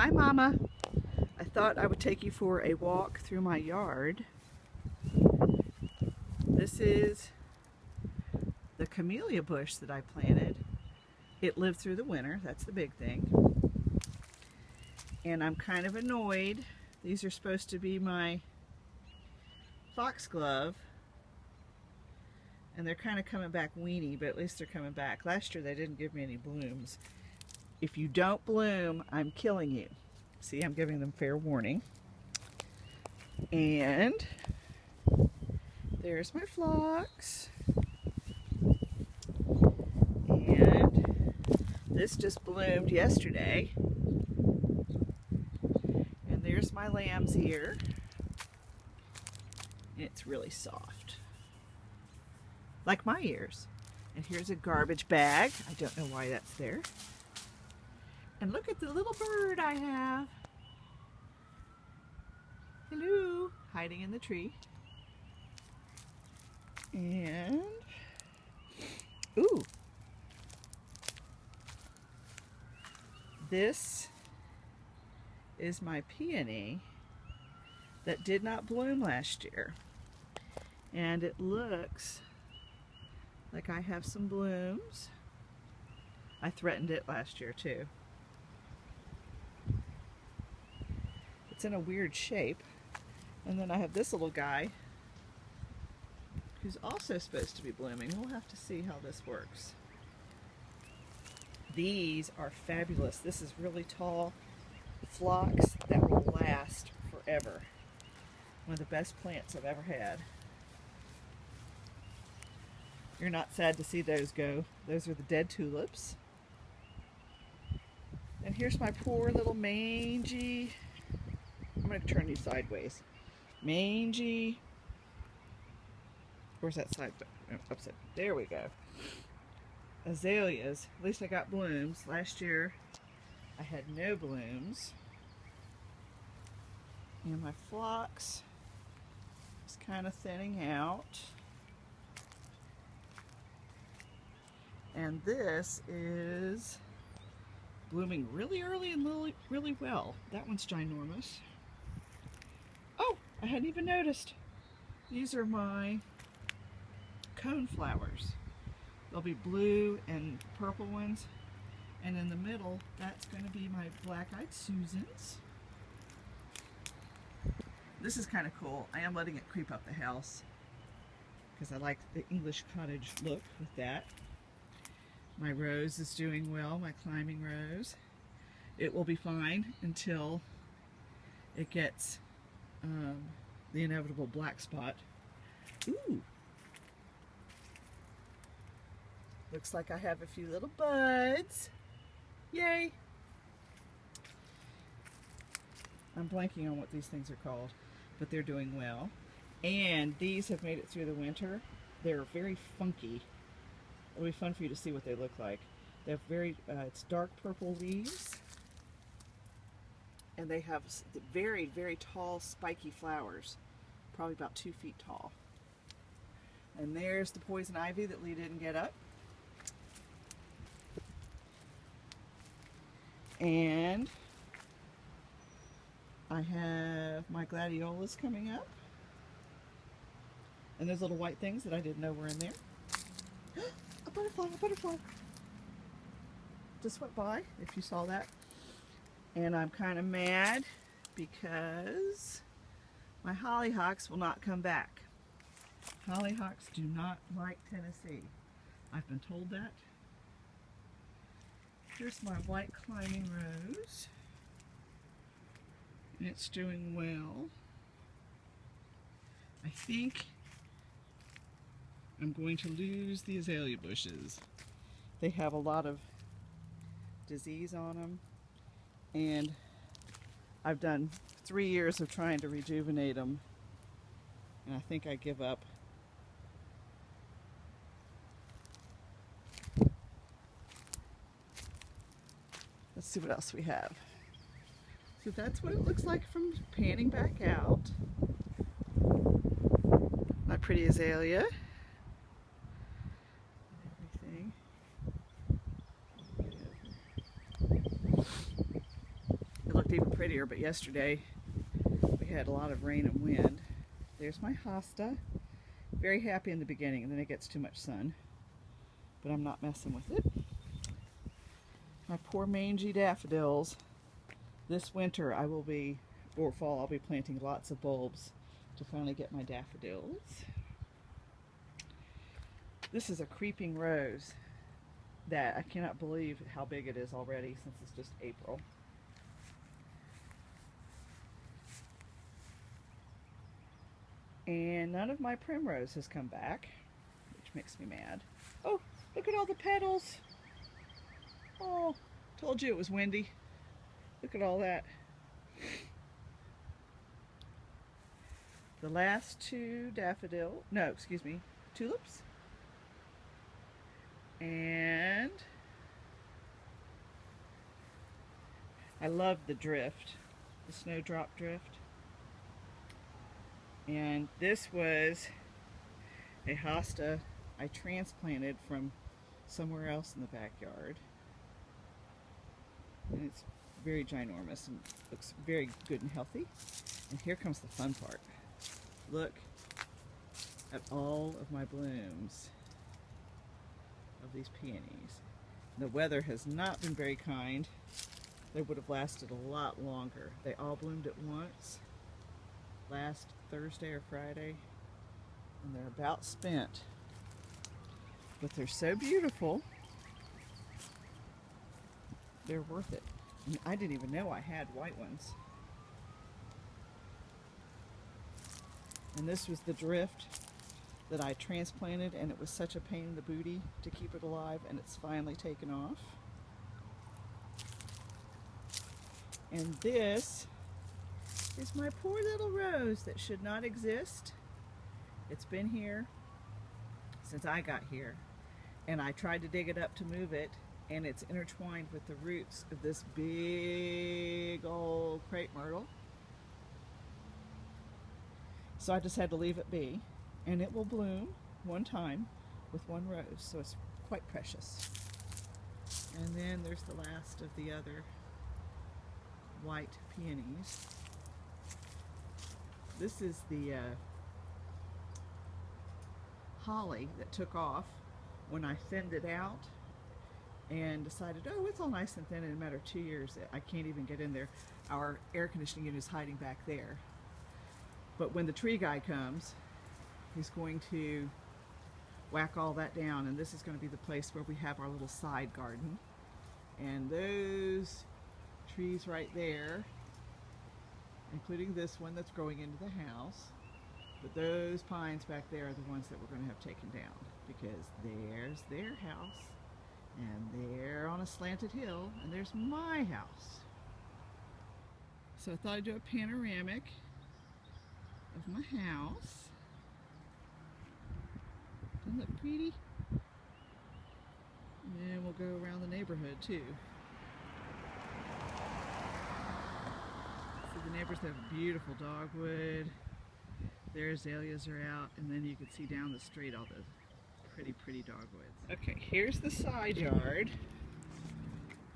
Hi, Mama. I thought I would take you for a walk through my yard. This is the camellia bush that I planted. It lived through the winter, that's the big thing. And I'm kind of annoyed. These are supposed to be my foxglove. And they're kind of coming back weeny, but at least they're coming back. Last year they didn't give me any blooms. If you don't bloom, I'm killing you. See, I'm giving them fair warning. And there's my phlox. And this just bloomed yesterday. And there's my lamb's ear. It's really soft. Like my ears. And here's a garbage bag. I don't know why that's there. And look at the little bird I have. Hello, hiding in the tree. And, ooh, this is my peony that did not bloom last year. And it looks like I have some blooms. I threatened it last year too. It's in a weird shape. And then I have this little guy who's also supposed to be blooming. We'll have to see how this works. These are fabulous. This is really tall phlox that will last forever. One of the best plants I've ever had. You're not sad to see those go. Those are the dead tulips. And here's my poor little mangy, I'm going to turn these sideways. Mangy, where's that side? Upside. There we go. Azaleas. At least I got blooms. Last year I had no blooms. And my phlox is kind of thinning out. And this is blooming really early and really well. That one's ginormous. Oh, I hadn't even noticed. These are my cone flowers. There'll be blue and purple ones. And in the middle, that's going to be my black-eyed Susans. This is kind of cool. I am letting it creep up the house because I like the English cottage look with that. My rose is doing well, my climbing rose. It will be fine until it gets the inevitable black spot. Ooh! Looks like I have a few little buds. Yay! I'm blanking on what these things are called, but they're doing well. And these have made it through the winter. They're very funky. It'll be fun for you to see what they look like. They have it's dark purple leaves. And they have very, very tall, spiky flowers. Probably about 2 feet tall. And there's the poison ivy that Lee didn't get up. And I have my gladiolas coming up. And those little white things that I didn't know were in there. A butterfly, a butterfly. Just went by, if you saw that. And I'm kind of mad because my hollyhocks will not come back. Hollyhocks do not like Tennessee. I've been told that. Here's my white climbing rose. And it's doing well. I think I'm going to lose the azalea bushes. They have a lot of disease on them, and I've done 3 years of trying to rejuvenate them, and I think I give up. Let's see what else we have. So that's what it looks like from panning back out. My pretty azalea. Everything. It looked even prettier, but yesterday we had a lot of rain and wind. There's my hosta. Very happy in the beginning, and then it gets too much sun. But I'm not messing with it. My poor mangy daffodils. This winter I will be, or fall, I'll be planting lots of bulbs to finally get my daffodils. This is a creeping rose that I cannot believe how big it is already since it's just April. And none of my primrose has come back, which makes me mad. Oh, look at all the petals. Oh, told you it was windy. Look at all that. The last two tulips. And I love the drift, the snowdrop drift. And this was a hosta I transplanted from somewhere else in the backyard. And it's very ginormous and looks very good and healthy. And here comes the fun part. Look at all of my blooms of these peonies. The weather has not been very kind. They would have lasted a lot longer. They all bloomed at once last Thursday or Friday, and they're about spent. But they're so beautiful, they're worth it. And I didn't even know I had white ones. And this was the drift that I transplanted, and it was such a pain in the booty to keep it alive, and it's finally taken off. And this is my poor little rose that should not exist. It's been here since I got here, and I tried to dig it up to move it, and it's intertwined with the roots of this big old crepe myrtle. So I just had to leave it be, and it will bloom one time with one rose, so it's quite precious. And then there's the last of the other white peonies. This is the holly that took off when I thinned it out and decided, oh, it's all nice and thin. In a matter of 2 years, I can't even get in there. Our air conditioning unit is hiding back there. But when the tree guy comes, he's going to whack all that down, and this is going to be the place where we have our little side garden. And those trees right there, including this one that's growing into the house, but those pines back there are the ones that we're going to have taken down, because there's their house, and they're on a slanted hill, and there's my house. So I thought I'd do a panoramic of my house. Doesn't it look pretty? And then we'll go around the neighborhood too. So the neighbors have beautiful dogwood. Their azaleas are out, and then you can see down the street all the pretty dogwoods. Okay, here's the side yard.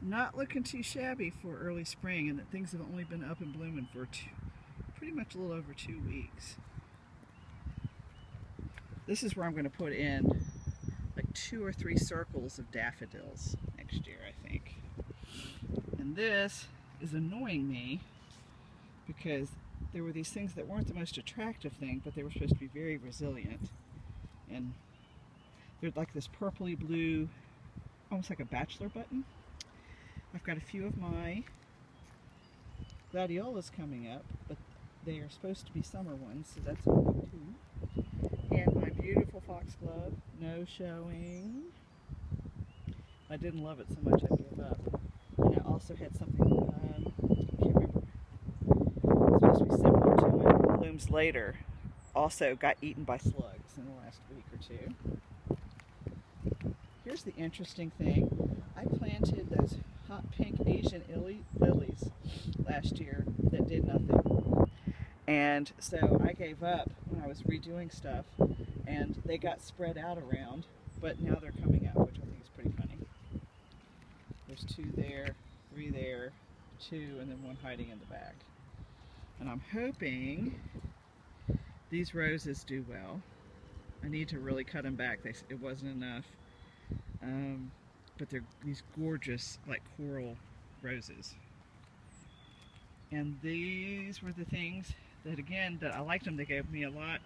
Not looking too shabby for early spring, and that things have only been up and blooming for pretty much a little over 2 weeks. This is where I'm going to put in like 2 or 3 circles of daffodils next year, I think. And this is annoying me because there were these things that weren't the most attractive thing, but they were supposed to be very resilient. And they're like this purpley blue, almost like a bachelor button. I've got a few of my gladiolas coming up, but they are supposed to be summer ones, so that's okay too. And my beautiful foxglove, no showing. I didn't love it so much I gave up. And I also had something, I can't remember, it's supposed to be similar to it, blooms later, also got eaten by slugs in the last week or two. Here's the interesting thing. I planted those hot pink Asian lilies last year that did nothing. And so I gave up when I was redoing stuff, and they got spread out around, but now they're coming out, which I think is pretty funny. There's 2 there, 3 there, two, and then one hiding in the back. And I'm hoping these roses do well. I need to really cut them back. It wasn't enough. But they're these gorgeous, like coral roses. And these were the things that, again, that I liked them. They gave me a lot.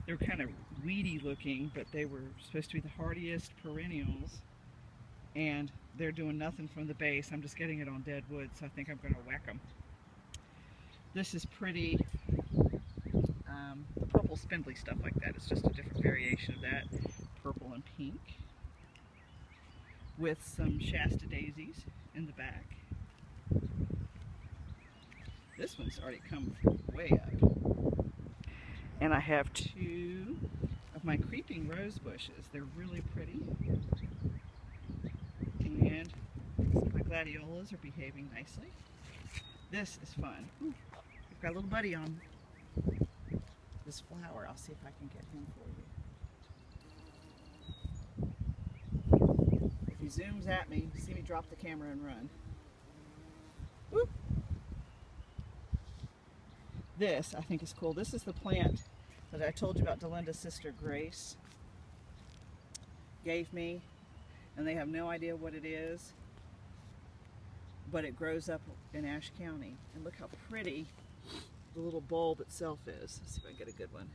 They were kind of weedy looking, but they were supposed to be the hardiest perennials. And they're doing nothing from the base. I'm just getting it on dead wood, so I think I'm going to whack them. This is pretty. The purple spindly stuff like that. It's just a different variation of that. Purple and pink. With some Shasta daisies in the back. This one's already come way up. And I have two of my creeping rose bushes. They're really pretty. And my gladiolas are behaving nicely. This is fun. Ooh, we've got a little buddy on this flower. I'll see if I can get him for you. If he zooms at me, see me drop the camera and run. Whoop. This I think is cool. This is the plant that I told you about Delinda's sister Grace gave me, and they have no idea what it is, but it grows up in Ashe County. And look how pretty the little bulb itself is. Let's see if I can get a good one.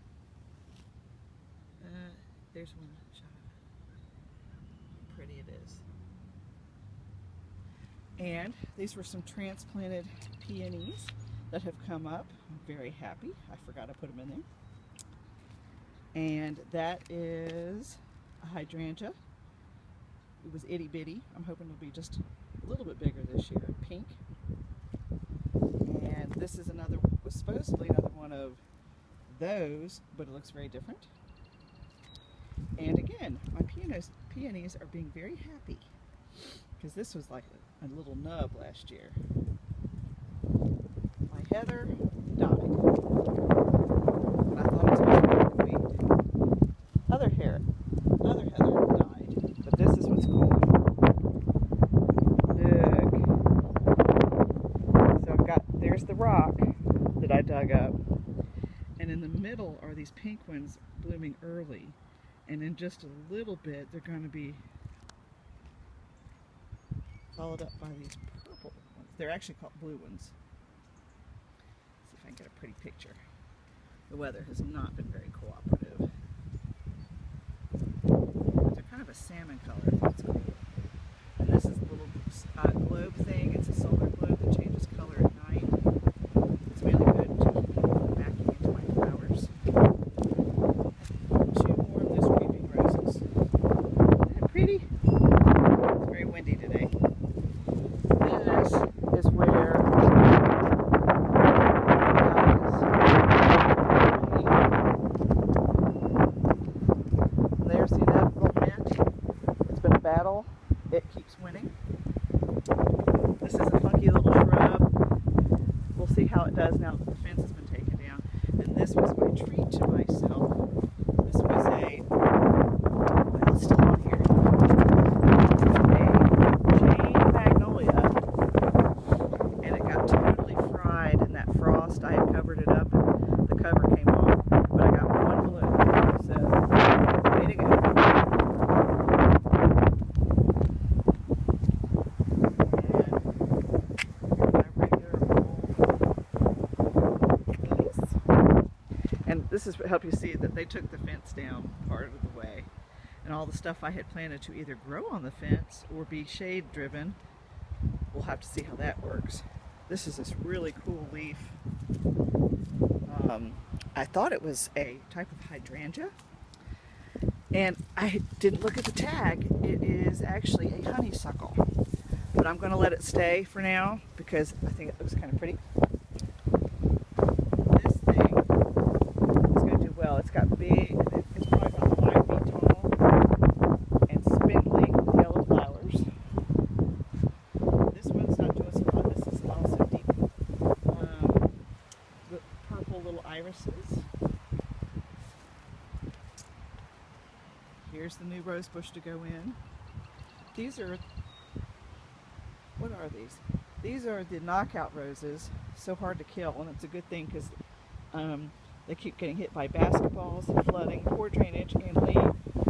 There's one shot. How pretty it is. And these were some transplanted peonies that have come up. I'm very happy. I forgot I put them in there. And that is a hydrangea. It was itty bitty. I'm hoping it'll be just a little bit bigger this year. Pink. And this is another, was supposedly another one of those, but it looks very different. And again, my peonies are being very happy, because this was like a little nub last year. My heather died. And I thought it was supposed to be weed. Other heather died. But this is what's cool. Look. So I've got, there's the rock that I dug up. And in the middle are these pink ones blooming early. And in just a little bit, they're going to be followed up by these purple ones. They're actually called blue ones. Let's see if I can get a pretty picture. The weather has not been very cooperative. They're kind of a salmon color. That's cool. And this is a little globe thing. It's a solar globe that changes color at night. It's really good to keep from backing into my flowers. Two more of those creeping roses. Isn't that pretty? It's very windy today. This is where there's the inevitable hint. It's been a battle. It keeps winning. This is a funky little shrub. We'll see how it does now that the fence has been taken down. And this was my treat to myself. This was a, well, it's still on here, a Jane Magnolia. And it got totally fried in that frost. I had covered it up and the cover came off. But I got one bloom. So, way to go. And this is to help you see that they took the fence down part of the way. And all the stuff I had planted to either grow on the fence or be shade driven, we'll have to see how that works. This is this really cool leaf. I thought it was a type of hydrangea. And I didn't look at the tag. It is actually a honeysuckle. But I'm going to let it stay for now because I think it looks kind of pretty. This thing is going to do well. It's got big, it's probably about 5 feet tall and spindly yellow flowers. This one's not doing so well. This is also deep. The purple little irises. Here's the new rose bush to go in. These are, what are these? These are the knockout roses, so hard to kill, and it's a good thing because they keep getting hit by basketballs, flooding, poor drainage, and Lee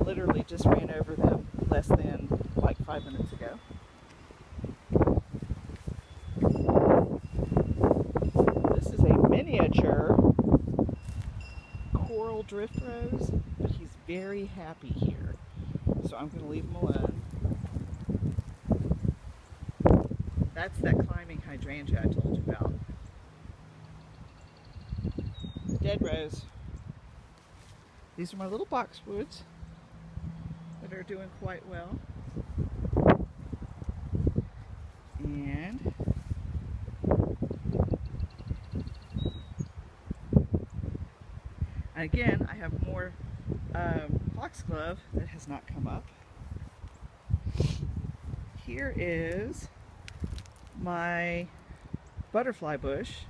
literally just ran over them less than like 5 minutes ago. This is a miniature coral drift rose, but he's very happy here, so I'm going to leave him alone. That's that climbing hydrangea I told you about. Dead rose. These are my little boxwoods that are doing quite well. And again, I have more foxglove that has not come up. Here is my butterfly bush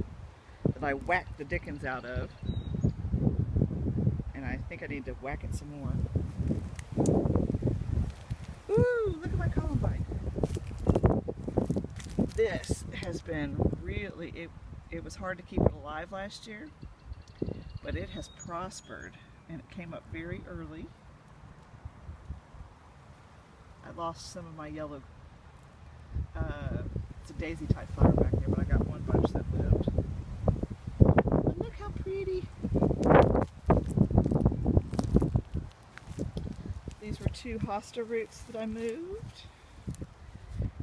that I whacked the dickens out of, and I think I need to whack it some more. Ooh, look at my columbine. This has been really, it was hard to keep it alive last year, but it has prospered, and it came up very early. I lost some of my yellow, it's a daisy type flower back there, but I got one bunch that lived. But look how pretty. These were 2 hosta roots that I moved.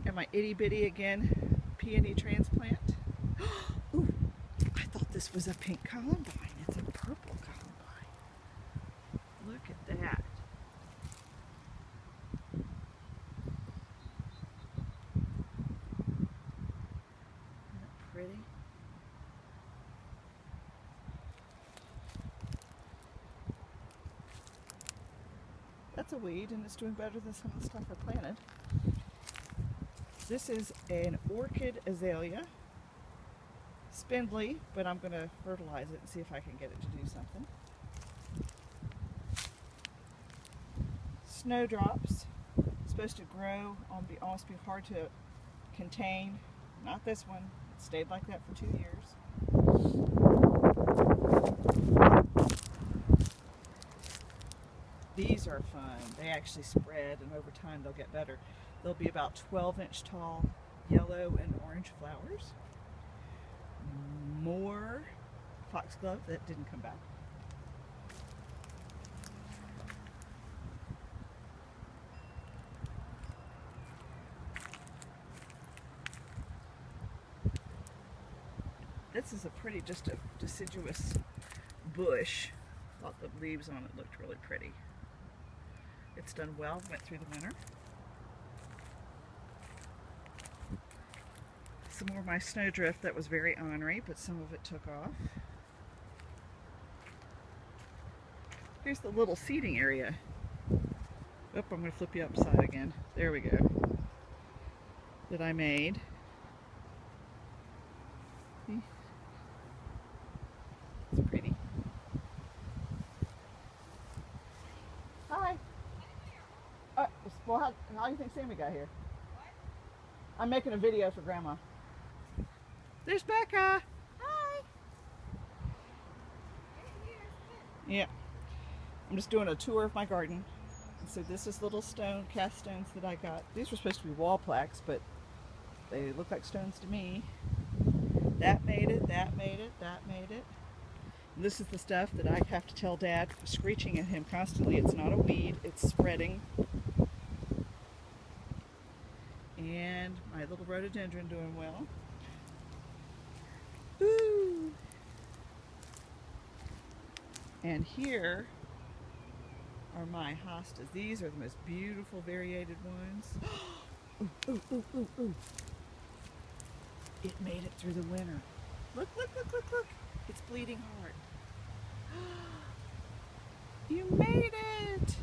And my itty bitty, again, peony transplant. Ooh, I thought this was a pink columbine. It's a purple columbine. Look at that. Pretty. That's a weed, and it's doing better than some of the stuff I planted. This is an orchid azalea, spindly, but I'm going to fertilize it and see if I can get it to do something. Snowdrops, supposed to grow almost be hard to contain. Not this one. It stayed like that for 2 years. These are fun. They actually spread, and over time they'll get better. They'll be about 12-inch tall, yellow and orange flowers. More foxglove that didn't come back. This is a pretty, just a deciduous bush. Thought the leaves on it looked really pretty. It's done well, went through the winter. Some more of my snowdrift that was very ornery, but some of it took off. Here's the little seating area. Oh, I'm going to flip you upside again. There we go. That I made. See? It's pretty. Hi. Well, how do you think Sammy got here? I'm making a video for Grandma. There's Becca. Hi. Yeah. I'm just doing a tour of my garden. So this is little cast stones that I got. These were supposed to be wall plaques, but they look like stones to me. That made it, that made it, that made it. And this is the stuff that I have to tell Dad, screeching at him constantly. It's not a weed, it's spreading. And my little rhododendron doing well. Ooh. And here are my hostas. These are the most beautiful variated ones. Ooh, ooh, ooh, ooh, ooh. It made it through the winter. Look, look, look, look, look. It's bleeding heart. You made it!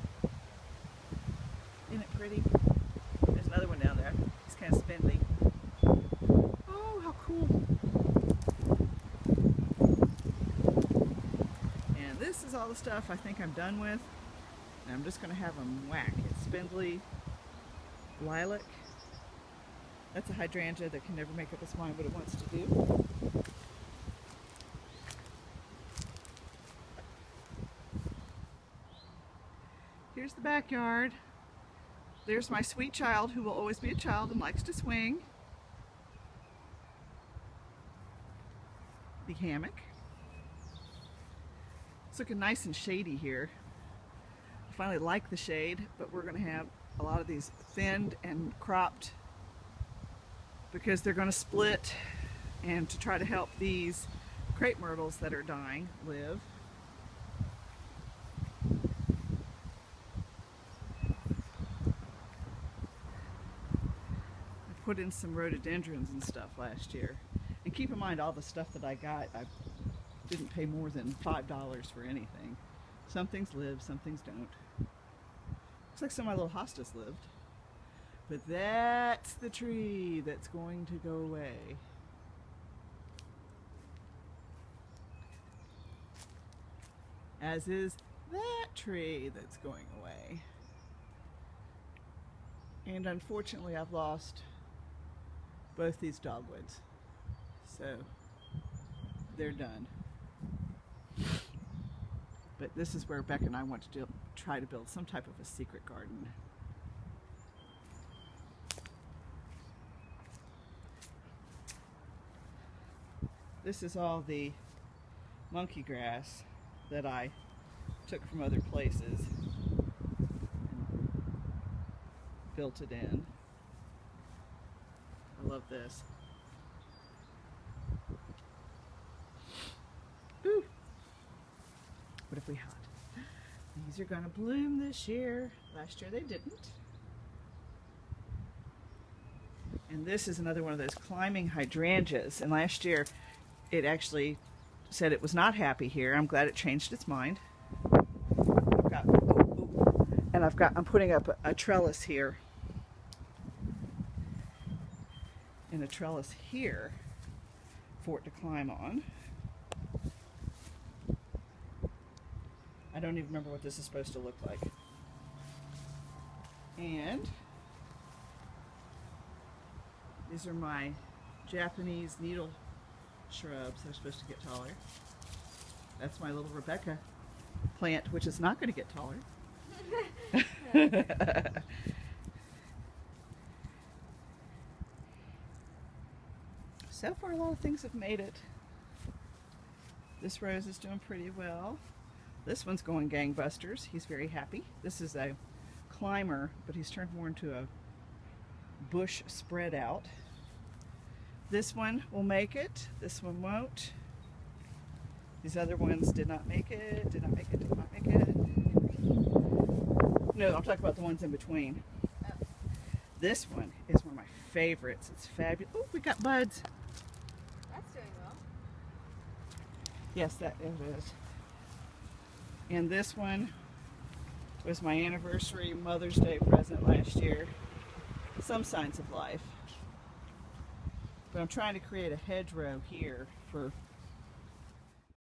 Isn't it pretty? There's another one down there. It's kind of spindly. Oh, how cool. And this is all the stuff I think I'm done with. And I'm just going to have them whack. It's spindly lilac. That's a hydrangea that can never make up its mind what it wants to do. Here's the backyard. There's my sweet child who will always be a child and likes to swing. The hammock. It's looking nice and shady here. I finally like the shade, but we're going to have a lot of these thinned and cropped because they're going to split, and to try to help these crepe myrtles that are dying live. I put in some rhododendrons and stuff last year. And keep in mind, all the stuff that I got, I didn't pay more than $5 for anything. Some things live, some things don't. Looks like some of my little hostas lived. But that's the tree that's going to go away. As is that tree that's going away. And unfortunately, I've lost both these dogwoods. So they're done. But this is where Becca and I want to try to build some type of a secret garden. This is all the monkey grass that I took from other places and built it in. I love this. Ooh. What if we had? These are gonna bloom this year. Last year they didn't. And this is another one of those climbing hydrangeas. And last year it actually said it was not happy here. I'm glad it changed its mind. I'm putting up a trellis here and a trellis here for it to climb on. I don't even remember what this is supposed to look like. And these are my Japanese needle shrubs. They're supposed to get taller. That's my little Rebecca plant, which is not going to get taller. So far, a lot of things have made it. This rose is doing pretty well. This one's going gangbusters. He's very happy. This is a climber, but he's turned more into a bush spread out. This one will make it. This one won't. These other ones did not make it, did not make it, did not make it. No, I'm talking about the ones in between. Oh. This one is one of my favorites. It's fabulous. Oh, we got buds. That's doing well. Yes, that it is. And this one was my anniversary Mother's Day present last year. Some signs of life. But I'm trying to create a hedgerow here for